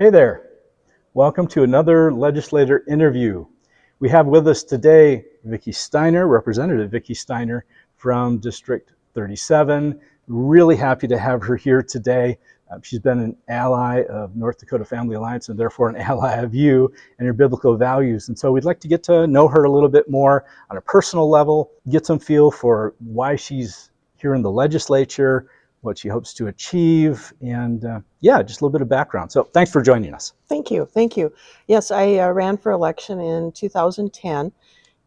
Hey there. Welcome to another legislator interview. We have with us today Vicky Steiner, Representative Vicky Steiner from District 37. Really happy to have her here today. She's been an ally of North Dakota Family Alliance and therefore an ally of you and your biblical values. And so we'd like to get to know her a little bit more on a personal level, get some feel for why she's here in the legislature, what she hopes to achieve, and just a little bit of background. So thanks for joining us. Thank you. Thank you. Yes, I ran for election in 2010,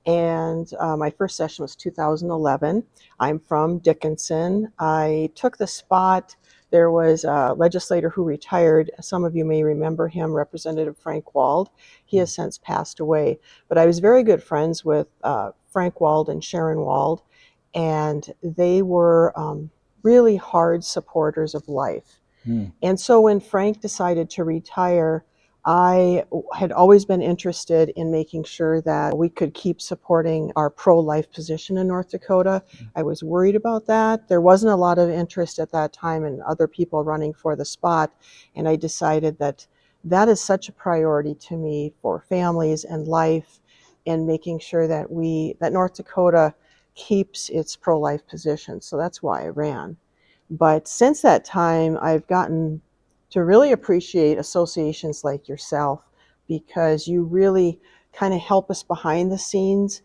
and my first session was 2011. I'm from Dickinson. I took the spot. There was a legislator who retired. Some of you may remember him, Representative Frank Wald. He has since passed away. But I was very good friends with Frank Wald and Sharon Wald, and they were really hard supporters of life. And so when Frank decided to retire, I had always been interested in making sure that we could keep supporting our pro-life position in North Dakota. I was worried about that. There wasn't a lot of interest at that time in other people running for the spot, and I decided that that is such a priority to me for families and life, and making sure that North Dakota keeps its pro-life position. So that's why I ran. But since that time, I've gotten to really appreciate associations like yourself, because you really kind of help us behind the scenes,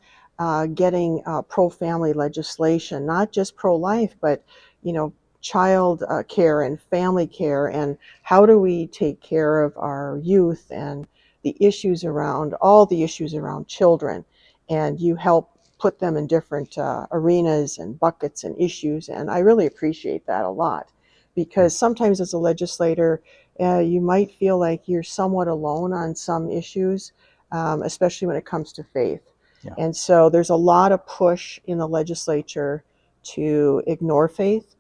getting pro-family legislation, not just pro-life, but child care and family care, and how do we take care of our youth and all the issues around children. And you help put them in different arenas and buckets and issues, and I really appreciate that a lot, because sometimes as a legislator, you might feel like you're somewhat alone on some issues, especially when it comes to faith. Yeah. And so there's a lot of push in the legislature to ignore faith,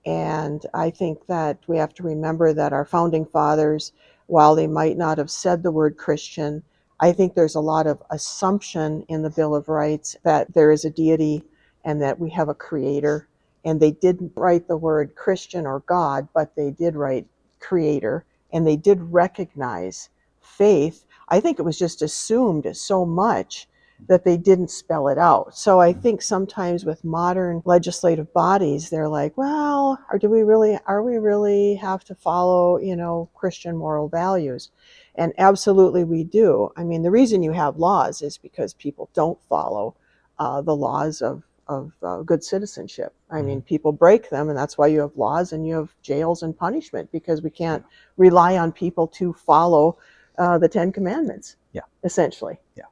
and I think that we have to remember that our founding fathers, while they might not have said the word Christian, I think there's a lot of assumption in the Bill of Rights that there is a deity and that we have a creator. And they didn't write the word Christian or God, but they did write creator, and they did recognize faith. I think it was just assumed so much that they didn't spell it out. So I think sometimes with modern legislative bodies, they're like, well, are we really have to follow, Christian moral values? And absolutely we do. I mean, the reason you have laws is because people don't follow the laws of good citizenship. I mean, people break them, and that's why you have laws and you have jails and punishment, because we can't rely on people to follow the 10 Commandments, essentially. Yeah.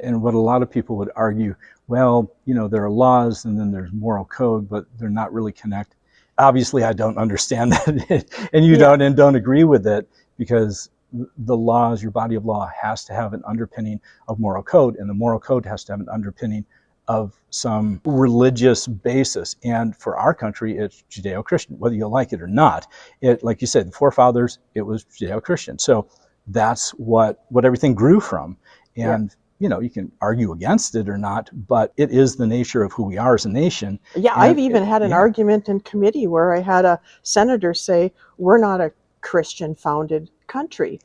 And what a lot of people would argue, well, there are laws and then there's moral code, but they're not really connected. Obviously, I don't understand that, and you don't, and don't agree with it, because the laws, your body of law, has to have an underpinning of moral code, and the moral code has to have an underpinning of some religious basis. And for our country, it's Judeo-Christian, whether you like it or not. It, like you said, the forefathers, it was Judeo-Christian. So that's what everything grew from. And you can argue against it or not, but it is the nature of who we are as a nation. Yeah, I've even had an argument in committee where I had a senator say, we're not a Christian-founded country.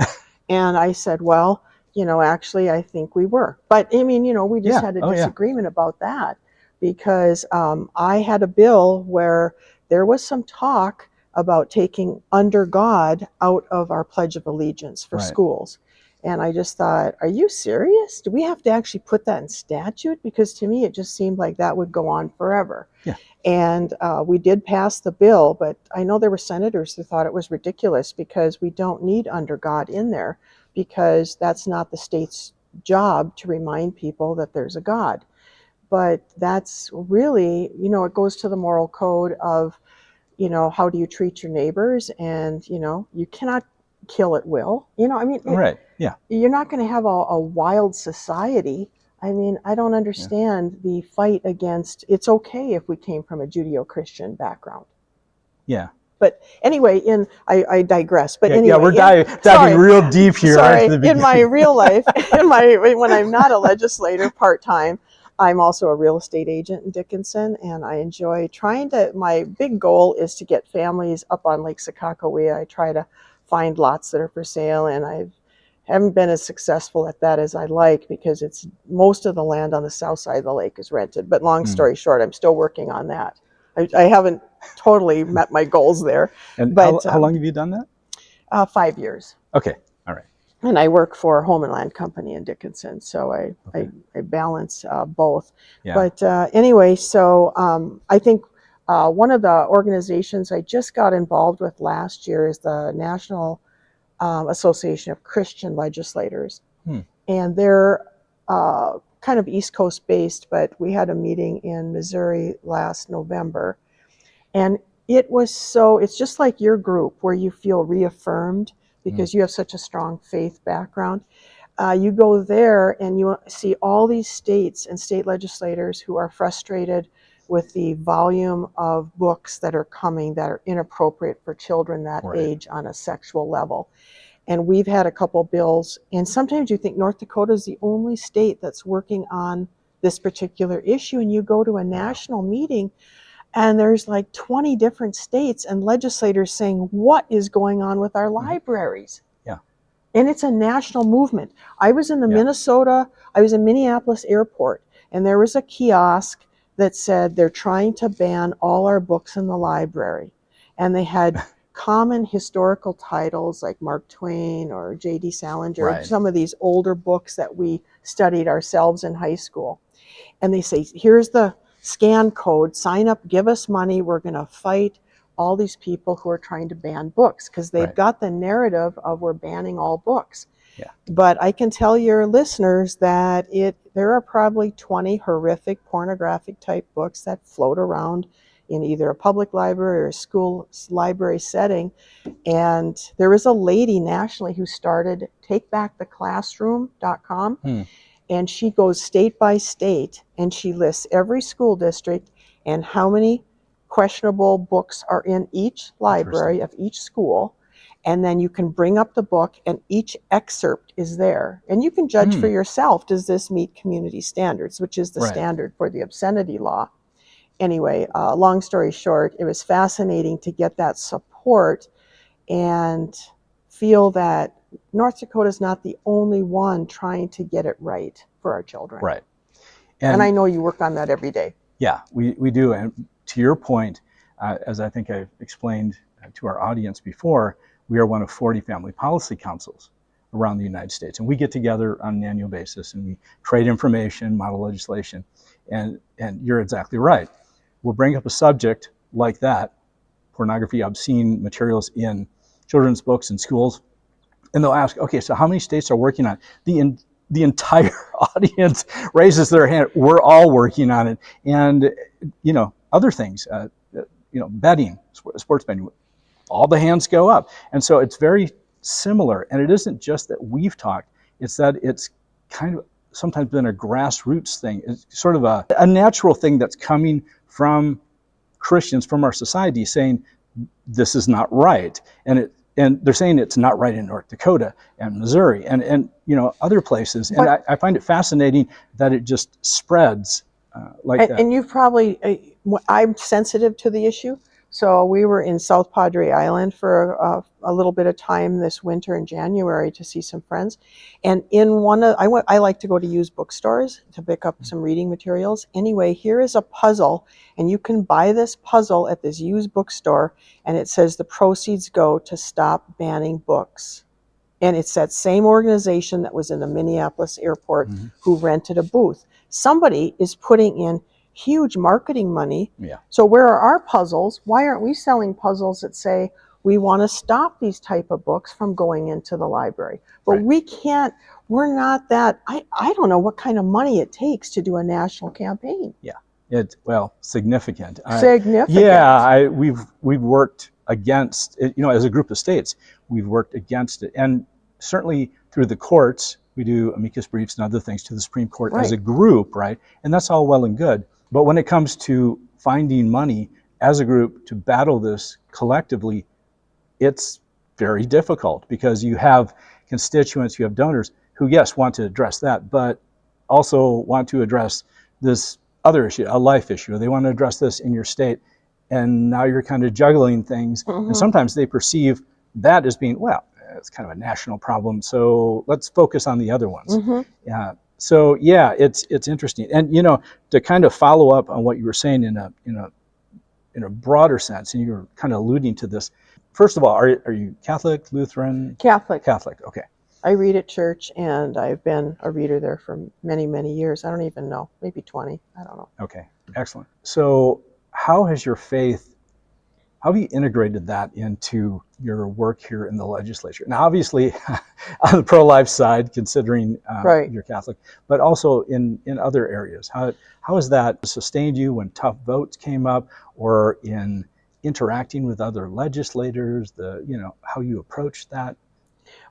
And I said, well, actually, I think we were. But, I mean, we just had a disagreement about that, because I had a bill where there was some talk about taking under God out of our Pledge of Allegiance for schools. And I just thought, are you serious? Do we have to actually put that in statute? Because to me, it just seemed like that would go on forever. Yeah. And we did pass the bill, but I know there were senators who thought it was ridiculous, because we don't need under God in there, because that's not the state's job to remind people that there's a God. But that's really, it goes to the moral code of, how do you treat your neighbors? And, you cannot kill at will. Right. Yeah. You're not going to have a wild society. I mean, I don't understand the fight against, it's okay if we came from a Judeo-Christian background. Yeah. But anyway, I digress. But anyway, we're diving real deep here. Sorry, right in my real life, when I'm not a legislator part-time, I'm also a real estate agent in Dickinson, and I enjoy my big goal is to get families up on Lake Sakakawea. I try to find lots that are for sale, and I haven't been as successful at that as I like, because it's most of the land on the south side of the lake is rented. But long story short, I'm still working on that. I haven't totally met my goals there. And But how long have you done that? 5 years. Okay, all right. And I work for Home and Land Company in Dickinson, so I balance both. Yeah. But anyway, so I think one of the organizations I just got involved with last year is the National Association of Christian Legislators. And they're kind of East Coast based, but we had a meeting in Missouri last November. And it's just like your group, where you feel reaffirmed because you have such a strong faith background. You go there and you see all these states and state legislators who are frustrated with the volume of books that are coming that are inappropriate for children that age on a sexual level. And we've had a couple bills, and sometimes you think North Dakota is the only state that's working on this particular issue, and you go to a national meeting and there's like 20 different states and legislators saying, what is going on with our libraries? Yeah. And it's a national movement. I was in Minneapolis Airport, and there was a kiosk that said they're trying to ban all our books in the library. And they had common historical titles like Mark Twain or J.D. Salinger, some of these older books that we studied ourselves in high school. And they say, here's the scan code, sign up, give us money, we're going to fight all these people who are trying to ban books, because they've got the narrative of we're banning all books. But I can tell your listeners that there are probably 20 horrific pornographic type books that float around in either a public library or a school library setting. And there is a lady nationally who started takebacktheclassroom.com. And she goes state by state, and she lists every school district and how many questionable books are in each library of each school. And then you can bring up the book, and each excerpt is there. And you can judge for yourself, does this meet community standards, which is the standard for the obscenity law. Anyway, long story short, it was fascinating to get that support and feel that North Dakota is not the only one trying to get it right for our children. Right. And I know you work on that every day. Yeah, we do. And to your point, as I think I've explained to our audience before, we are one of 40 family policy councils around the United States. And we get together on an annual basis, and we trade information, model legislation. And you're exactly right. We'll bring up a subject like that, pornography, obscene materials in children's books in schools, and they'll ask, okay, so how many states are working on it? The entire audience raises their hand. We're all working on it. And, other things, betting, sports betting, all the hands go up. And so it's very similar. And it isn't just that we've talked, it's that it's kind of sometimes been a grassroots thing. It's sort of a natural thing that's coming from Christians, from our society, saying this is not right. And they're saying it's not right in North Dakota and Missouri and other places. And I find it fascinating that it just spreads like that. And you've probably, I'm sensitive to the issue. So we were in South Padre Island for a little bit of time this winter in January to see some friends. And I like to go to used bookstores to pick up some reading materials. Anyway, here is a puzzle, and you can buy this puzzle at this used bookstore, and it says the proceeds go to stop banning books. And it's that same organization that was in the Minneapolis airport who rented a booth. Somebody is putting in huge marketing money. So where are our puzzles? Why aren't we selling puzzles that say we want to stop these type of books from going into the library? But we can't, we're not that, I don't know what kind of money it takes to do a national campaign. Significant. Significant. We've worked against it, as a group of states, we've worked against it. And certainly through the courts, we do amicus briefs and other things to the Supreme Court as a group, right? And that's all well and good. But when it comes to finding money as a group to battle this collectively, it's very difficult because you have constituents, you have donors who, yes, want to address that, but also want to address this other issue, a life issue. They want to address this in your state. And now you're kind of juggling things. And sometimes they perceive that as being, well, it's kind of a national problem, so let's focus on the other ones. Mm-hmm. So yeah, it's interesting. And to kind of follow up on what you were saying in a broader sense, and you were kind of alluding to this. First of all, are you Catholic, Lutheran? Catholic. Catholic, okay. I read at church, and I've been a reader there for many, many years. I don't even know, maybe 20. I don't know. Okay, excellent. So how have you integrated that into your work here in the legislature? Now, obviously, on the pro-life side, considering Right. you're Catholic, but also in other areas. How has that sustained you when tough votes came up, or in interacting with other legislators? How you approach that?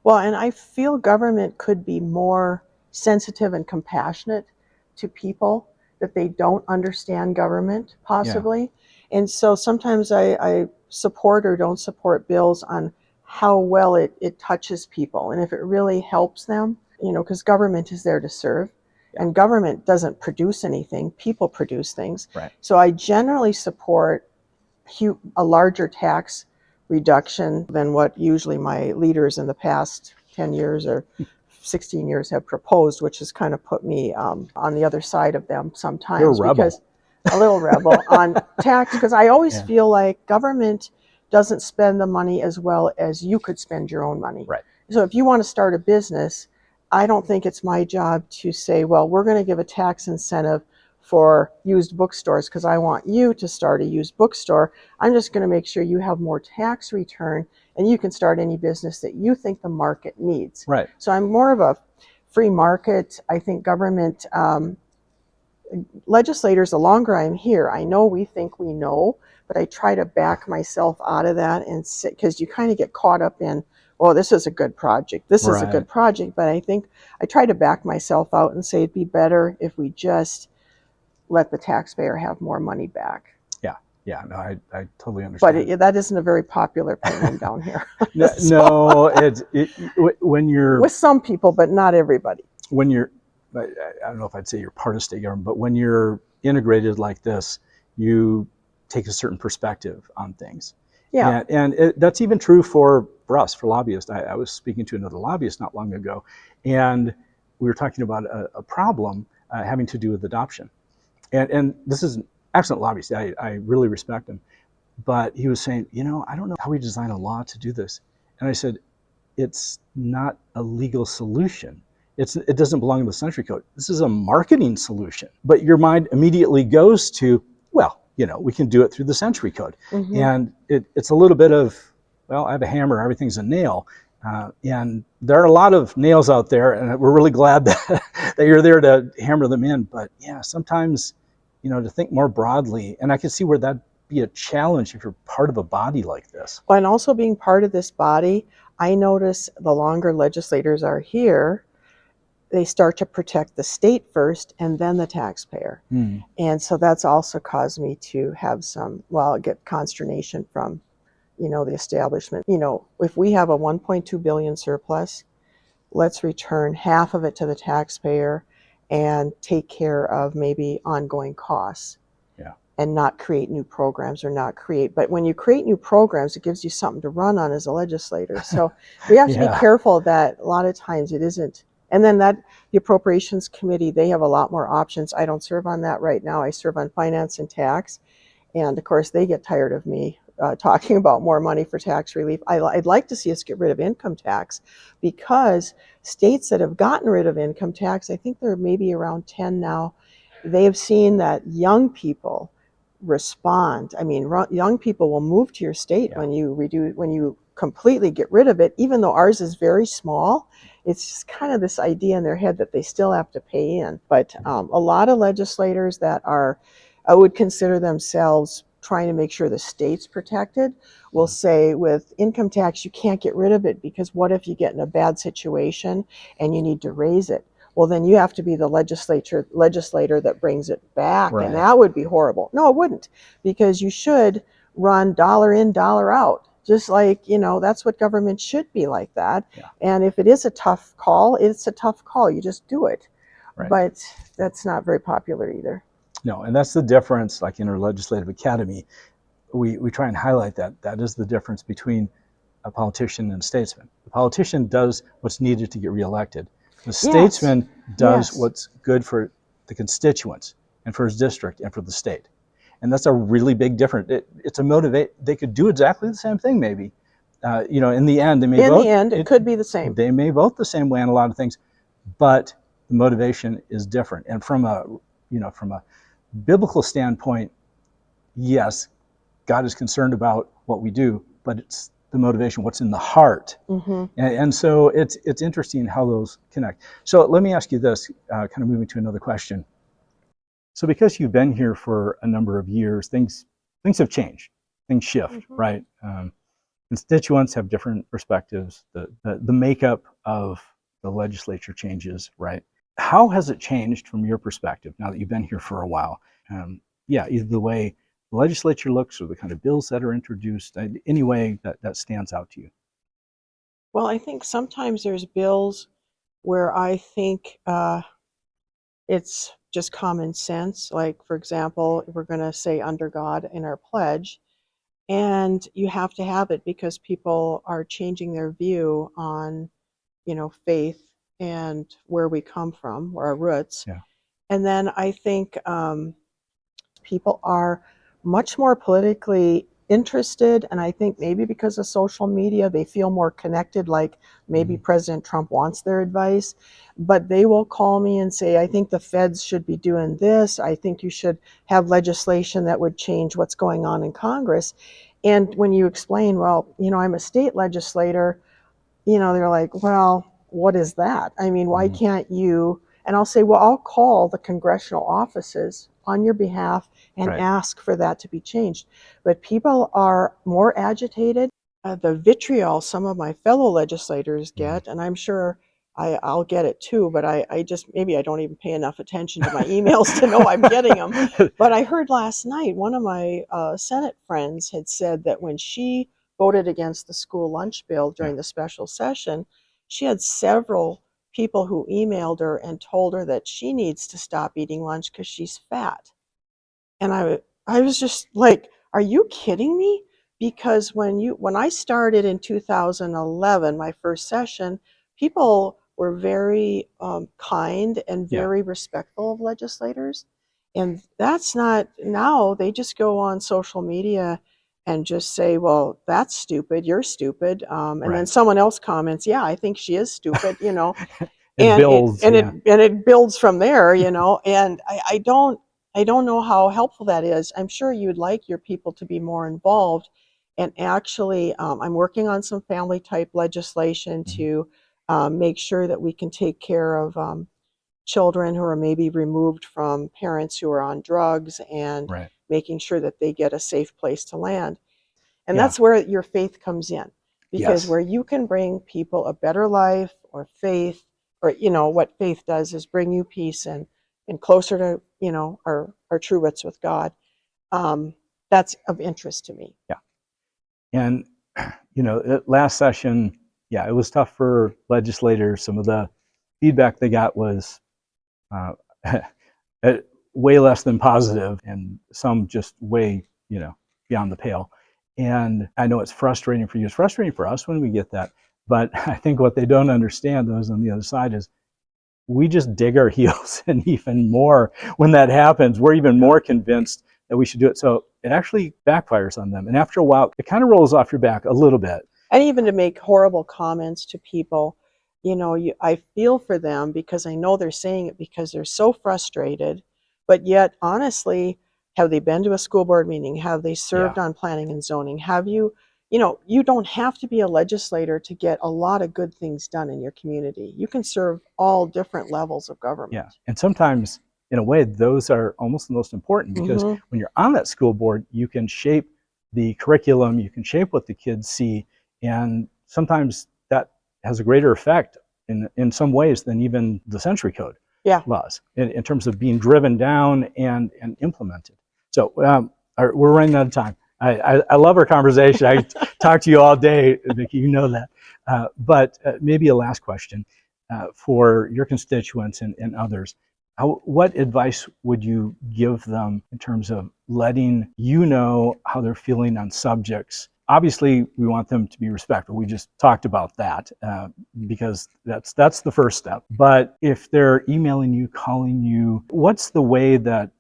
Well, and I feel government could be more sensitive and compassionate to people that they don't understand government, possibly. And so sometimes I support or don't support bills on how well it touches people and if it really helps them, because government is there to serve. And government doesn't produce anything, people produce things. Right. So I generally support a larger tax reduction than what usually my leaders in the past 10 years or 16 years have proposed, which has kind of put me on the other side of them sometimes. You're a rebel. Because a little rebel on tax, because I always feel like government doesn't spend the money as well as you could spend your own money. Right. So if you want to start a business, I don't think it's my job to say, well, we're going to give a tax incentive for used bookstores because I want you to start a used bookstore. I'm just going to make sure you have more tax return and you can start any business that you think the market needs. Right. So I'm more of a free market. I think government legislators, the longer I'm here, I know we think we know, but I try to back myself out of that and because you kind of get caught up in, well, this is a good project. This is a good project. But I think I try to back myself out and say it'd be better if we just let the taxpayer have more money back. Yeah, no, I totally understand. But that isn't a very popular opinion down here. No, when you're with some people, but not everybody. When you're, I don't know if I'd say you're part of state government, but when you're integrated like this, you take a certain perspective on things. Yeah, and that's even true for us, for lobbyists. I was speaking to another lobbyist not long ago, and we were talking about a problem having to do with adoption. And this is an excellent lobbyist. I really respect him. But he was saying, I don't know how we design a law to do this. And I said, it's not a legal solution. It doesn't belong in the Century Code. This is a marketing solution. But your mind immediately goes to, well, we can do it through the Century Code. Mm-hmm. And it's a little bit of, well, I have a hammer, everything's a nail. And there are a lot of nails out there, and we're really glad that you're there to hammer them in. But yeah, sometimes, to think more broadly, and I can see where that'd be a challenge if you're part of a body like this. Well, and also being part of this body, I notice the longer legislators are here, they start to protect the state first and then the taxpayer. And so that's also caused me to have get consternation from the establishment. If we have a 1.2 billion surplus, let's return half of it to the taxpayer and take care of maybe ongoing costs. And not create new programs but when you create new programs, it gives you something to run on as a legislator. So we have to be careful that a lot of times it isn't. And then the Appropriations Committee, they have a lot more options. I don't serve on that right now. I serve on Finance and Tax. And of course, they get tired of me talking about more money for tax relief. I'd like to see us get rid of income tax, because states that have gotten rid of income tax, I think there are maybe around 10 now, they have seen that young people respond. I mean, young people will move to your state when you completely get rid of it, even though ours is very small. It's just kind of this idea in their head that they still have to pay in. But a lot of legislators that I would consider themselves trying to make sure the state's protected will say with income tax, you can't get rid of it because what if you get in a bad situation and you need to raise it? Well, then you have to be the legislator that brings it back. Right. And that would be horrible. No, it wouldn't, because you should run dollar in, dollar out. Just like, that's what government should be like that. Yeah. And if it is a tough call, it's a tough call. You just do it. Right. But that's not very popular either. No, and that's the difference, like in our legislative academy, we try and highlight that. That is the difference between a politician and a statesman. The politician does what's needed to get reelected. The Yes. statesman does Yes. what's good for the constituents and for his district and for the state. And that's a really big difference. It's a motivate. They could do exactly the same thing, maybe. In the end, they may In vote. the end, it could be the same. They may vote the same way on a lot of things, but the motivation is different. And from a biblical standpoint, yes, God is concerned about what we do, but it's the motivation, what's in the heart. Mm-hmm. And so it's interesting how those connect. So let me ask you this, kind of moving to another question. So because you've been here for a number of years, things have changed. Things shift, Mm-hmm. right? Constituents have different perspectives. The makeup of the legislature changes, right? How has it changed from your perspective now that you've been here for a while? Either the way the legislature looks or the kind of bills that are introduced, any way that stands out to you. Well, I think sometimes there's bills where I think it's just common sense. Like, for example, we're going to say under God in our pledge, and you have to have it because people are changing their view on, faith and where we come from, where our roots. Yeah. And then I think people are much more politically interested, and I think maybe because of social media they feel more connected, like maybe President Trump wants their advice, but they will call me and say, I think the feds should be doing this, I think you should have legislation that would change what's going on in Congress. And when you explain, well, I'm a state legislator, they're like, well, what is that? I mean, why can't you? And I'll say, well, I'll call the congressional offices on your behalf and Right. ask for that to be changed. But people are more agitated. The vitriol some of my fellow legislators get, and I'm sure I'll get it too, but I just, maybe I don't even pay enough attention to my emails to know I'm getting them. But I heard last night, one of my Senate friends had said that when she voted against the school lunch bill during the special session, she had several people who emailed her and told her that she needs to stop eating lunch because she's fat. And I was just like, are you kidding me? Because when I started in 2011, my first session, people were very kind and very respectful of legislators. And that's not, now they just go on social media and just say, well, that's stupid, you're stupid. And then Right. someone else comments, yeah, I think she is stupid, It builds, and it builds from there, and I don't know how helpful that is. I'm sure you'd like your people to be more involved. And actually, I'm working on some family type legislation to make sure that we can take care of children who are maybe removed from parents who are on drugs, and Right. making sure that they get a safe place to land. And Yeah. that's where your faith comes in, because Yes. where you can bring people a better life, or faith, or what faith does is bring you peace and closer to our true roots with God. That's of interest to me. Yeah. And last session, it was tough for legislators. Some of the feedback they got was way less than positive, and some just way beyond the pale. And I know it's frustrating for you. It's frustrating for us when we get that. But I think what they don't understand, those on the other side, is we just dig our heels in even more when that happens. We're even more convinced that we should do it. So it actually backfires on them. And after a while, it kind of rolls off your back a little bit. And even to make horrible comments to people, I feel for them, because I know they're saying it because they're so frustrated. But yet, honestly, have they been to a school board meeting? Have they served on planning and zoning? Have you, you don't have to be a legislator to get a lot of good things done in your community. You can serve all different levels of government. Yeah. And sometimes, in a way, those are almost the most important, because when you're on that school board, you can shape the curriculum, you can shape what the kids see, and sometimes that has a greater effect in some ways than even the century code laws in terms of being driven down and implemented. So we're running out of time. I love our conversation. I talk to you all day, Vicky, you know that. But maybe a last question for your constituents and others. What advice would you give them in terms of letting you know how they're feeling on subjects obviously we want them to be respectful. We just talked about that because that's the first step. But if they're emailing you, calling you, what's the way that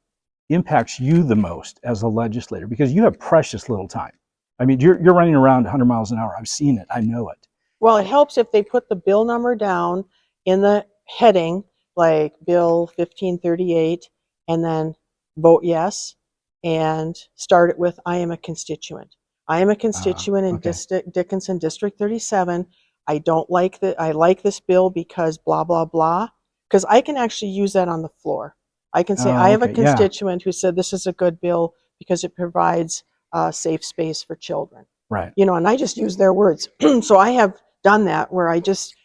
impacts you the most as a legislator? Because you have precious little time. I mean, you're running around 100 miles an hour. I've seen it. I know it. Well, it helps if they put the bill number down in the heading, like Bill 1538, and then vote yes, and start it with, I am a constituent. I am a constituent in Okay. Dickinson District 37. I don't like that. I like this bill because blah, blah, blah. Because I can actually use that on the floor. I can say, I Oh, have a okay. Yeah. constituent who said this is a good bill because it provides a safe space for children. Right. You know, and I just use their words. So I have done that where I just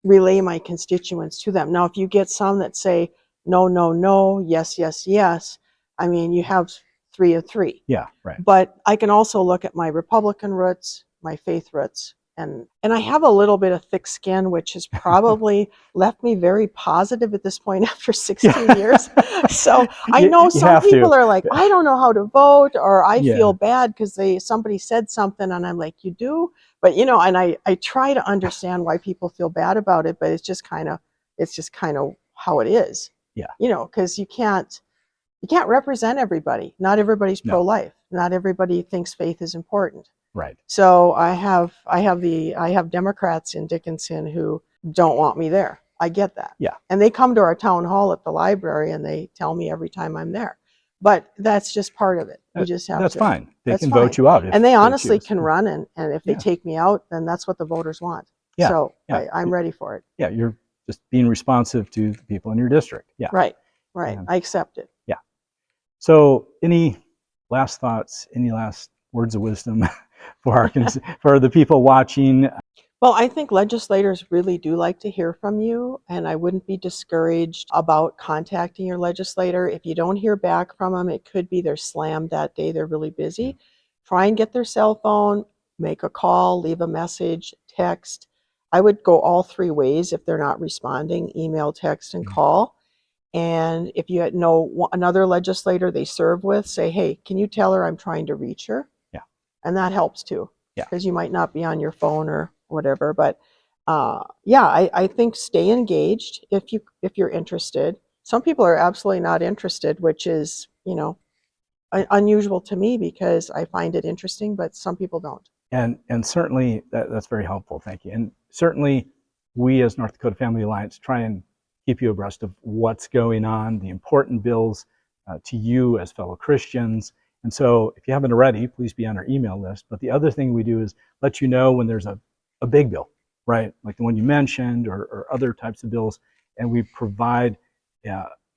relay my constituents to them. Now, if you get some that say no, no, no, yes, yes, yes, I mean, you have 3 of 3. Yeah. Right. But I can also look at my Republican roots, my faith roots, and I have a little bit of thick skin, which has probably left me very positive at this point after 16 years. So I know some people are like, I don't know how to vote, or I feel bad because somebody said something, and I'm like, you do? But you know, and I try to understand why people feel bad about it, but it's just kind of how it is. Yeah. You know, because you can't represent everybody. Not everybody's pro-life. Not everybody thinks faith is important. Right. So I have Democrats in Dickinson who don't want me there. I get that. Yeah. And they come to our town hall at the library and they tell me every time I'm there. But that's just part of it. You just have That's to. fine. They That's can fine. vote you out. And they honestly can run, and if they take me out, then that's what the voters want. Yeah. So Yeah. I'm ready for it. Yeah. You're just being responsive to the people in your district. Yeah. Right. Right. I accept it. Yeah. So any last thoughts, any last words of wisdom for the people watching? Well, I think legislators really do like to hear from you, and I wouldn't be discouraged about contacting your legislator. If you don't hear back from them, it could be they're slammed that day, they're really busy. Try and get their cell phone, make a call, leave a message, text. I would go all 3 ways if they're not responding: email, text, and call. And if you know another legislator they serve with, say, hey, can you tell her I'm trying to reach her? Yeah. And that helps too. Yeah. Because you might not be on your phone or whatever. But yeah, I think stay engaged if you're interested. Some people are absolutely not interested, which is, you know, unusual to me because I find it interesting, but some people don't. And certainly that's very helpful. Thank you. And certainly we as North Dakota Family Alliance try and keep you abreast of what's going on, the important bills to you as fellow Christians. And so if you haven't already, please be on our email list. But the other thing we do is let you know when there's a big bill, right? Like the one you mentioned, or other types of bills. And we provide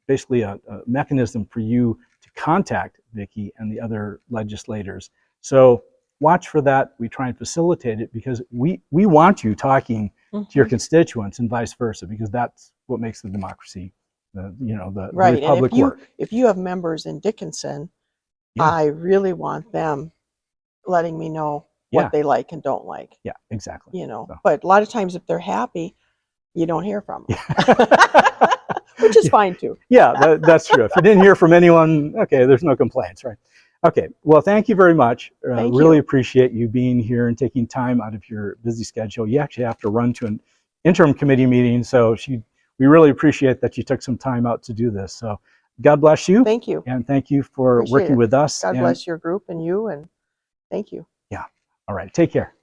basically a mechanism for you to contact Vicky and the other legislators. So watch for that. We try and facilitate it because we want you talking to your constituents and vice versa, because that's what makes the democracy, the republic work. If you have members in Dickinson, I really want them letting me know what they like and don't like. Yeah, exactly. You know, but a lot of times if they're happy, you don't hear from them, which is fine too. Yeah, that's true. If you didn't hear from anyone, okay, there's no complaints, right? Okay, well, thank you very much. Really appreciate you being here and taking time out of your busy schedule. You actually have to run to an interim committee meeting, so we really appreciate that you took some time out to do this. So God bless you. Thank you. And thank you for working with us. God bless your group and you, and thank you. Yeah. All right. Take care.